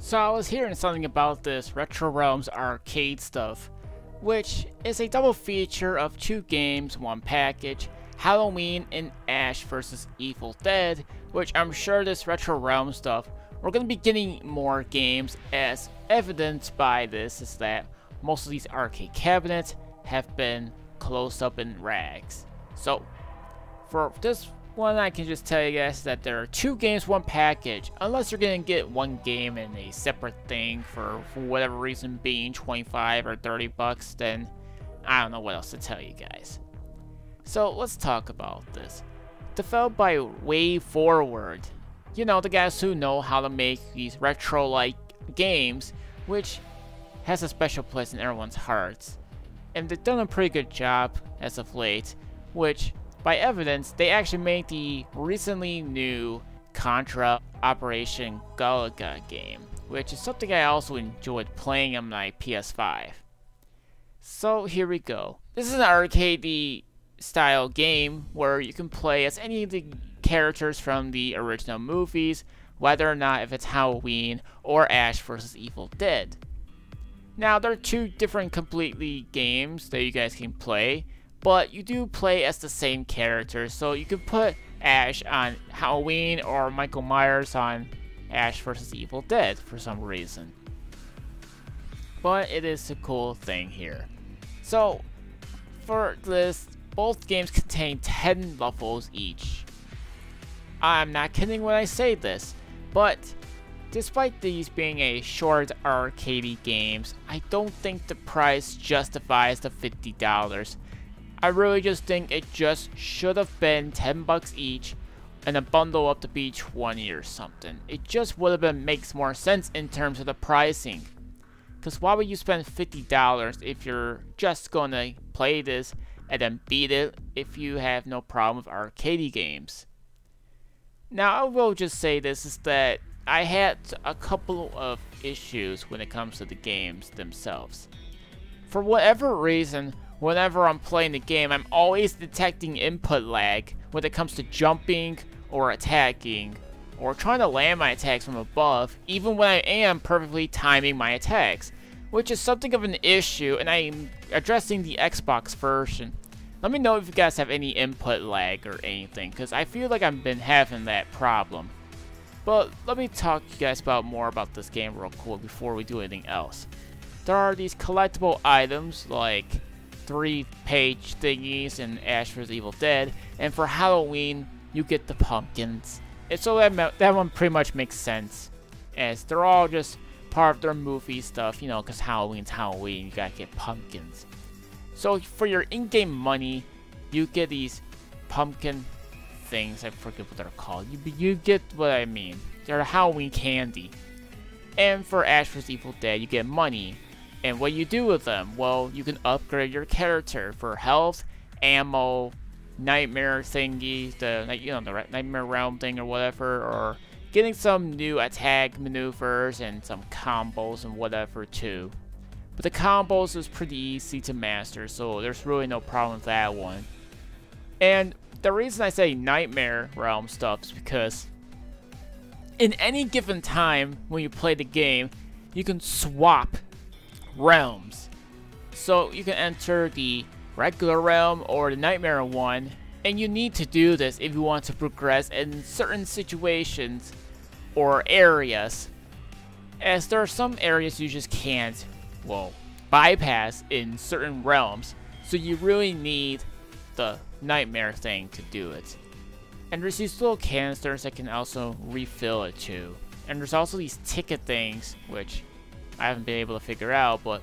So I was hearing something about this RetroRealms arcade stuff, which is a double feature of 2 games, 1 package, Halloween and Ash vs. Evil Dead, which I'm sure this RetroRealms stuff, we're going to be getting more games, as evidenced by this is that most of these arcade cabinets have been closed up in rags. So for this one, I can just tell you guys that there are 2 games, 1 package. Unless you're gonna get 1 game and a separate thing for whatever reason being 25 or 30 bucks, then I don't know what else to tell you guys. So let's talk about this. Developed by Way Forward. You know, the guys who know how to make these retro-like games, which has a special place in everyone's hearts. And they've done a pretty good job as of late, which by evidence, they actually made the recently new Contra Operation Galaga game, which is something I also enjoyed playing on my PS5. So here we go. This is an arcade style game where you can play as any of the characters from the original movies, whether or not if it's Halloween or Ash vs. Evil Dead. Now, there are 2 different completely games that you guys can play, but you do play as the same character, so you can put Ash on Halloween or Michael Myers on Ash vs. Evil Dead for some reason. But it is a cool thing here. So, for this, both games contain 10 levels each. I'm not kidding when I say this, but despite these being a short arcadey games, I don't think the price justifies the $50. I really just think it just should have been 10 bucks each and a bundle up to be 20 or something. It just would have been makes more sense in terms of the pricing. Cause why would you spend $50 if you're just gonna play this and then beat it if you have no problem with arcade games? Now I will just say this is that I had a couple of issues when it comes to the games themselves. For whatever reason, whenever I'm playing the game, I'm always detecting input lag when it comes to jumping or attacking or trying to land my attacks from above, even when I am perfectly timing my attacks, which is something of an issue, and I'm addressing the Xbox version. Let me know if you guys have any input lag or anything, because I feel like I've been having that problem. But let me talk to you guys more about this game real quick before we do anything else. There are these collectible items like 3-page thingies in Ash vs. Evil Dead, and for Halloween, you get the pumpkins. And so that one pretty much makes sense, as they're all just part of their movie stuff, you know, because Halloween's Halloween, you gotta get pumpkins. So for your in-game money, you get these pumpkin things, I forget what they're called. You get what I mean. They're Halloween candy. And for Ash vs. Evil Dead, you get money. And what you do with them? Well, you can upgrade your character for health, ammo, nightmare thingy, the nightmare realm thing or whatever, or getting some new attack maneuvers and some combos and whatever too. But the combos is pretty easy to master, so there's really no problem with that one. And the reason I say nightmare realm stuff is because in any given time when you play the game, you can swap realms. So you can enter the regular realm or the nightmare one, and you need to do this if you want to progress in certain situations or areas, as there are some areas you just can't, well, bypass in certain realms, so you really need the nightmare thing to do it. And there's these little canisters that can also refill it too. And there's also these ticket things, which I haven't been able to figure out, but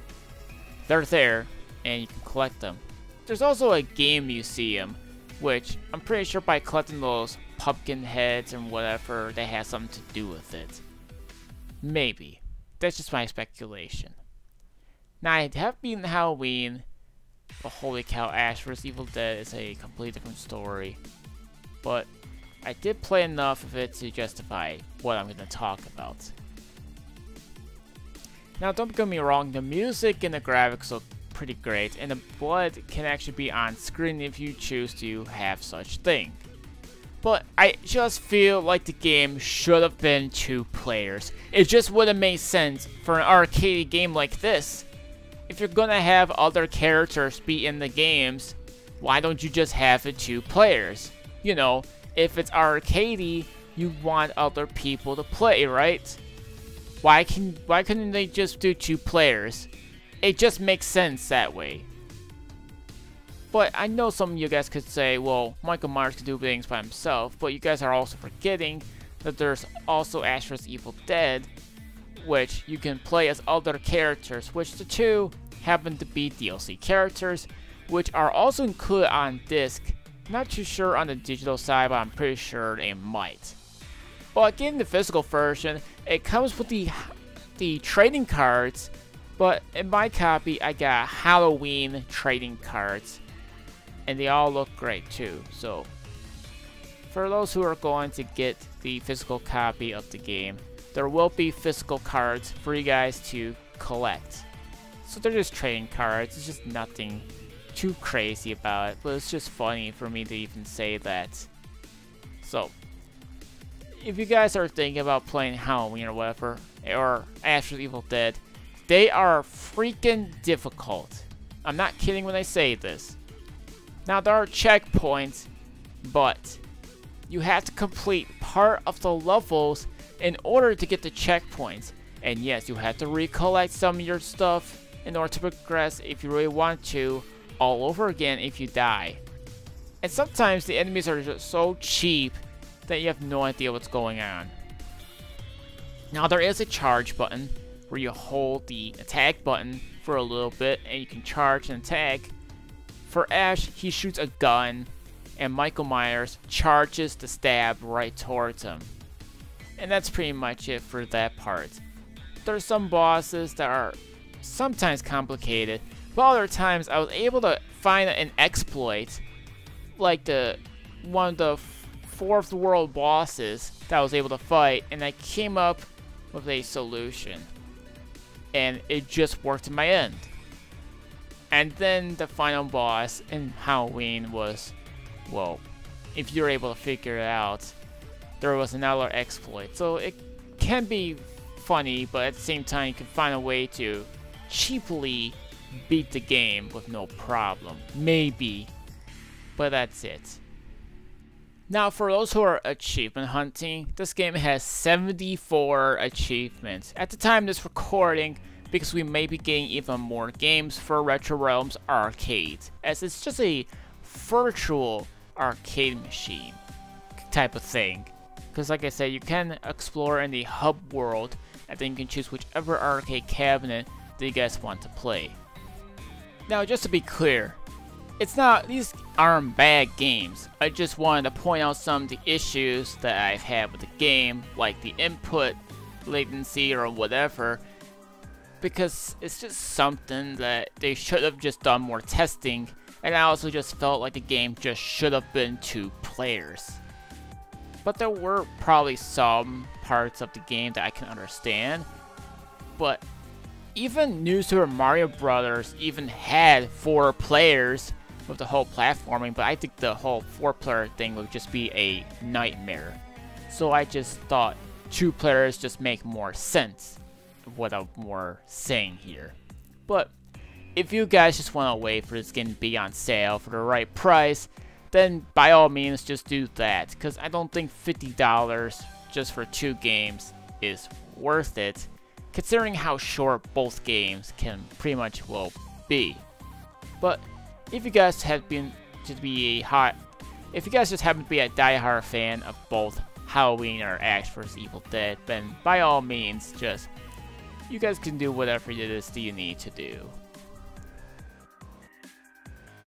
they're there, and you can collect them. There's also a game museum, which I'm pretty sure by collecting those pumpkin heads and whatever, they have something to do with it. Maybe. That's just my speculation. Now, I have beaten Halloween, but holy cow, Ash vs. Evil Dead is a completely different story. But I did play enough of it to justify what I'm going to talk about. Now, don't get me wrong, the music and the graphics look pretty great, and the blood can actually be on screen if you choose to have such thing. But I just feel like the game should have been 2 players. It just would have made sense for an arcade game like this. If you're gonna have other characters be in the games, why don't you just have it 2 players? You know, if it's arcadey, you want other people to play, right? Why couldn't they just do 2 players? It just makes sense that way. But I know some of you guys could say, well, Michael Myers can do things by himself, but you guys are also forgetting that there's also Ash vs. Evil Dead, which you can play as other characters, which the 2 happen to be DLC characters, which are also included on disc. Not too sure on the digital side, but I'm pretty sure they might. But getting the physical version, it comes with the trading cards, but in my copy, I got Halloween trading cards. And they all look great too. So for those who are going to get the physical copy of the game, there will be physical cards for you guys to collect. So they're just trading cards. It's just nothing too crazy about it, but it's just funny for me to even say that. So if you guys are thinking about playing Halloween or whatever, or Ash vs. Evil Dead, they are freaking difficult. I'm not kidding when I say this. Now there are checkpoints, but you have to complete part of the levels in order to get the checkpoints. And yes, you have to recollect some of your stuff in order to progress if you really want to, all over again if you die. And sometimes the enemies are just so cheap that you have no idea what's going on. Now there is a charge button where you hold the attack button for a little bit and you can charge and attack. For Ash, he shoots a gun, and Michael Myers charges the stab right towards him. And that's pretty much it for that part. There's some bosses that are sometimes complicated, but other times I was able to find an exploit, like one of the 4th world bosses that I was able to fight, and I came up with a solution. And it just worked in my end. And then the final boss in Halloween was, well, if you're able to figure it out, there was another exploit. So it can be funny, but at the same time you can find a way to cheaply beat the game with no problem. Maybe. But that's it. Now for those who are achievement hunting, this game has 74 achievements. At the time of this recording, because we may be getting even more games for RetroRealms Arcade, as it's just a virtual arcade machine type of thing. Because like I said, you can explore in the hub world, and then you can choose whichever arcade cabinet that you guys want to play. Now just to be clear, these aren't bad games. I just wanted to point out some of the issues that I've had with the game, like the input latency or whatever, because it's just something that they should have just done more testing, and I also just felt like the game just should have been 2 players. But there were probably some parts of the game that I can understand, but even New Super Mario Bros. Even had 4 players with the whole platforming, but I think the whole 4-player thing would just be a nightmare. So I just thought 2 players just make more sense. What I'm more saying here. But if you guys just want to wait for this game to be on sale for the right price, then by all means just do that, because I don't think $50 just for 2 games is worth it, considering how short both games can pretty much be. But if you guys have been to be if you guys just happen to be a die-hard fan of both Halloween or Ash vs. Evil Dead, then by all means just you guys can do whatever it is that you need to do.